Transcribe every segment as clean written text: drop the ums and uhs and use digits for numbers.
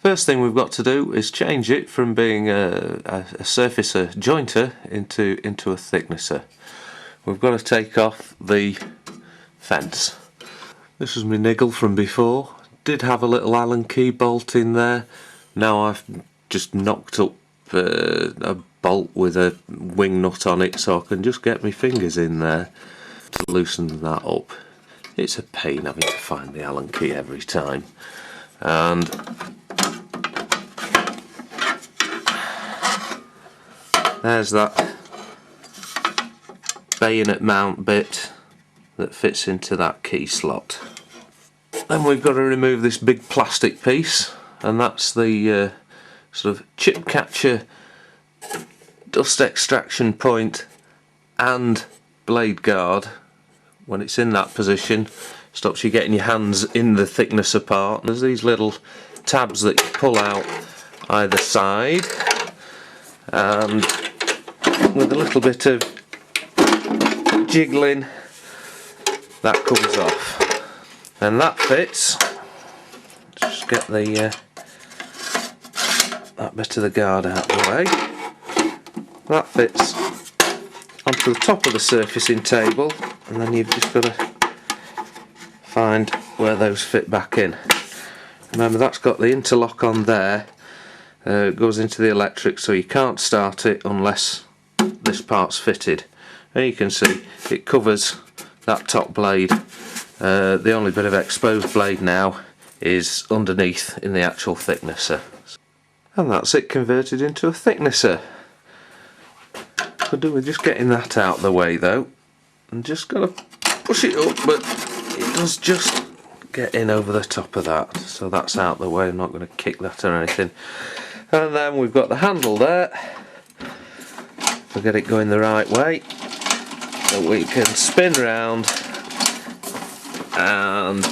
First thing we've got to do is change it from being a surfacer jointer into a thicknesser. We've got to take off the fence. This was my niggle from before. Did have a little Allen key bolt in there. Now I've just knocked up a bolt with a wing nut on it so I can just get my fingers in there to loosen that up. It's a pain having to find the Allen key every time. And there's that bayonet mount bit that fits into that key slot. Then we've got to remove this big plastic piece, and that's the sort of chip catcher, dust extraction point and blade guard. When it's in that position, stops you getting your hands in the thicknesser part. There's these little tabs that you pull out either side, and with a little bit of jiggling that comes off, and that fits. Just get the that bit of the guard out of the way. That fits onto the top of the surfacing table, and then you've just got to find where those fit back in. Remember, that's got the interlock on there. It goes into the electric, so you can't start it unless this part's fitted. And you can see it covers that top blade. The only bit of exposed blade now is underneath in the actual thicknesser. And that's it converted into a thicknesser. Could do with just getting that out of the way though, and just got to push it up, but it does just get in over the top of that, so that's out of the way. I'm not going to kick that or anything. And then we've got the handle there. We'll get it going the right way, so we can spin round, and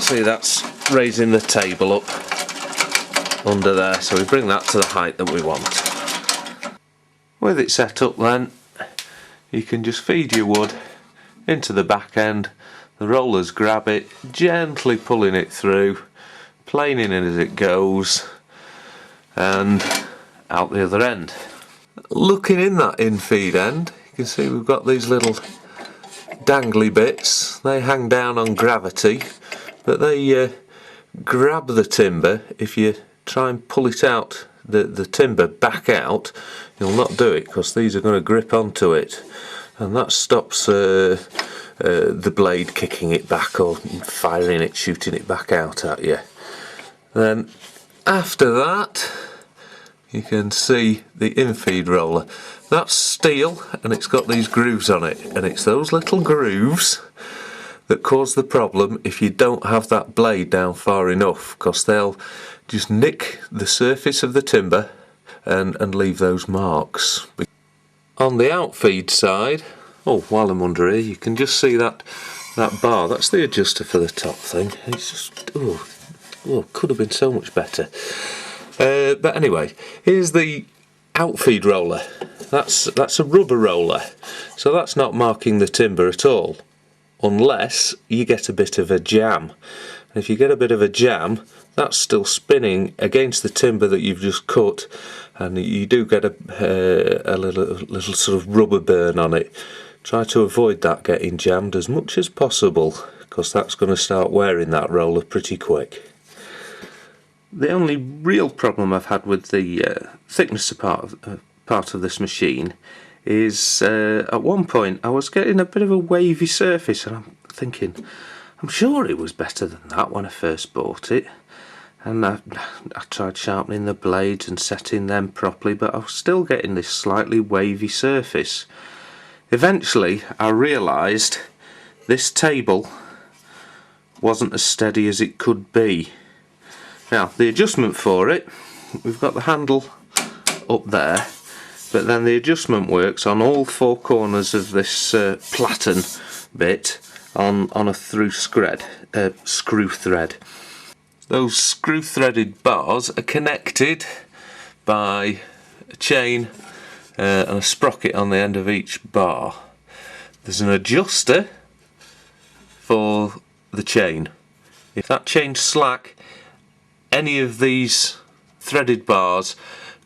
see, that's raising the table up under there, so we bring that to the height that we want. With it set up then, you can just feed your wood into the back end. The rollers grab it, gently pulling it through, planing it as it goes, and out the other end. Looking in that infeed end, you can see we've got these little dangly bits. They hang down on gravity, but they grab the timber. If you try and pull it out, the timber back out, you'll not do it, because these are going to grip onto it, and that stops the blade kicking it back or firing it, shooting it back out at you. Then after that, you can see the infeed roller. That's steel, and it's got these grooves on it, and it's those little grooves that cause the problem if you don't have that blade down far enough, because they'll just nick the surface of the timber and leave those marks. On the outfeed side, oh, while I'm under here, you can just see that bar. That's the adjuster for the top thing. It's just, oh, could have been so much better. But anyway, here's the outfeed roller. That's a rubber roller, so that's not marking the timber at all, unless you get a bit of a jam. And if you get a bit of a jam, that's still spinning against the timber that you've just cut, and you do get a little sort of rubber burn on it. Try to avoid that getting jammed as much as possible, because that's going to start wearing that roller pretty quick. The only real problem I've had with the thicknesser part of this machine is at one point I was getting a bit of a wavy surface, and I'm thinking, I'm sure it was better than that when I first bought it. And I tried sharpening the blades and setting them properly, but I was still getting this slightly wavy surface. Eventually I realised this table wasn't as steady as it could be. Now, the adjustment for it, we've got the handle up there, but then the adjustment works on all four corners of this platen bit on a screw thread. Those screw threaded bars are connected by a chain and a sprocket on the end of each bar. There's an adjuster for the chain. If that chain's slack, any of these threaded bars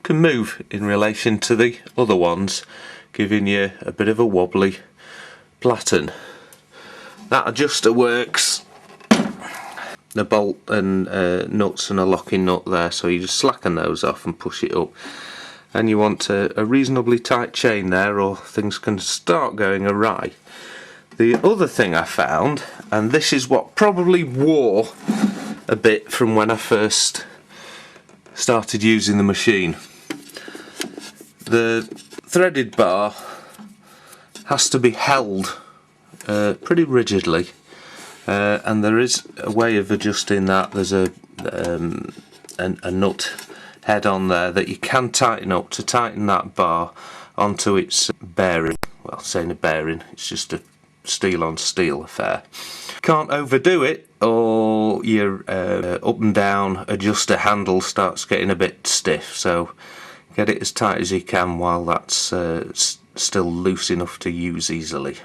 can move in relation to the other ones, giving you a bit of a wobbly pattern. That adjuster works, the bolt and nuts and a locking nut there, so you just slacken those off and push it up, and you want a reasonably tight chain there or things can start going awry. The other thing I found, and this is what probably wore a bit from when I first started using the machine, the threaded bar has to be held pretty rigidly, and there is a way of adjusting that. There's a nut head on there that you can tighten up to tighten that bar onto its bearing. Well, saying a bearing, it's just a steel on steel affair. Can't overdo it or your up and down adjuster handle starts getting a bit stiff, so get it as tight as you can while that's still loose enough to use easily.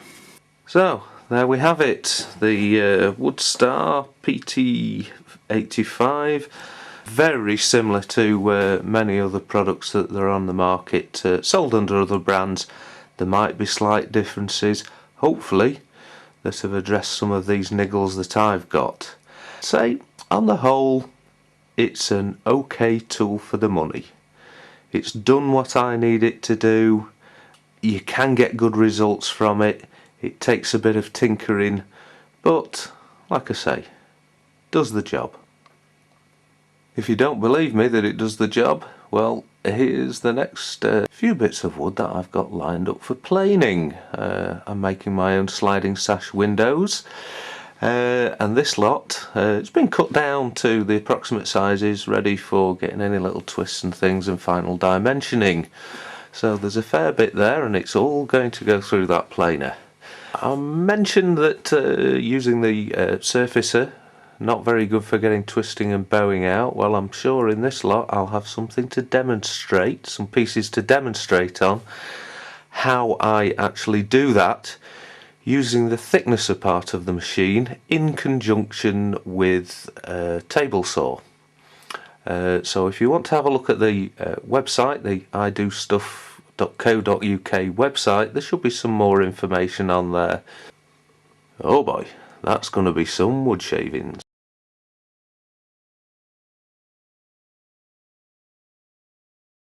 So there we have it, the Woodstar PT85. Very similar to many other products that are on the market, sold under other brands. There might be slight differences, hopefully, that have addressed some of these niggles that I've got. Say, on the whole, it's an okay tool for the money. It's done what I need it to do. You can get good results from it. It takes a bit of tinkering, but like I say, does the job. If you don't believe me that it does the job, well, here's the next few bits of wood that I've got lined up for planing. I'm making my own sliding sash windows, and this lot, it's been cut down to the approximate sizes, ready for getting any little twists and things and final dimensioning. So there's a fair bit there, and it's all going to go through that planer. I mentioned that using the surfacer, not very good for getting twisting and bowing out. Well, I'm sure in this lot I'll have something to demonstrate, some pieces to demonstrate on how I actually do that using the thicknesser part of the machine in conjunction with a table saw. So if you want to have a look at the website, the idostuff.co.uk website, there should be some more information on there. Oh boy, that's going to be some wood shavings.